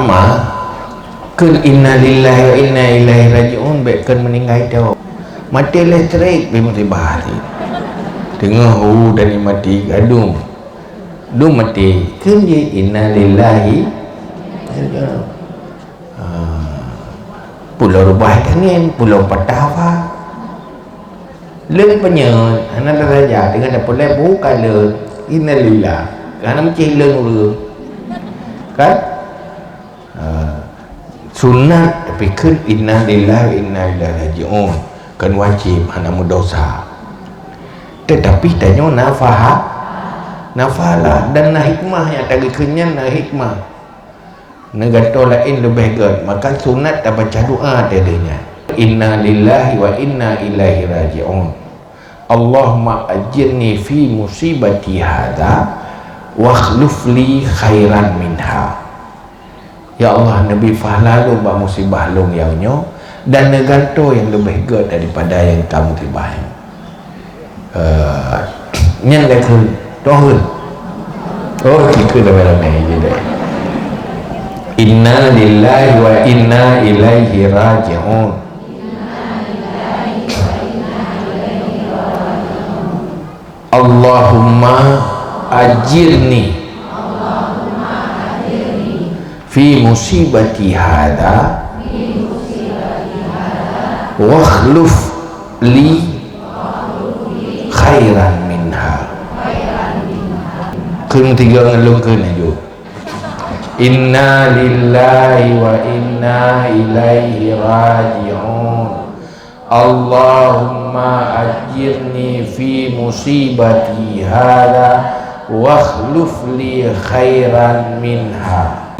sama kun inna lillahi wa inna ilaihi raji'un baik kun meninggal tu mati listrik bi musibah ni tengah dan mati gadung mati kun je inna lillahi pulau rubah kanin pulau patawa lưng penyen anak raja dengan dapat lebu kala innalillah karena macam lưng lương kan sunat tapi kan innalillah inna ilaihi raji'un kan wajib hana dosa tetapi tanya nafalah dan hikmah yang tadi kenyan hikmah negara lain lebih gad maka sunat tak baca doa tadinya inna lillahi wa inna ilaihi raji'un Allahumma ajirni fi musibati hadha wa akhlif li khairan minha. Ya Allah, Nabi fahlalu ba musibah long yang nyo dan neganto yang lebih gad daripada yang kamu tibah. Nyan dah kun tohun. Oh, kita dah ramai je dah. Inna lillahi wa inna ilaihi raji'un. Allahumma ajirni fi musibati hadha wa akhlif li khairan minha. Kena tiga ngelung kena juga. Inna lillahi wa inna ilaihi raji'un. Allahumma ajirni fi musibati hadha wa akhlif li khairan minha.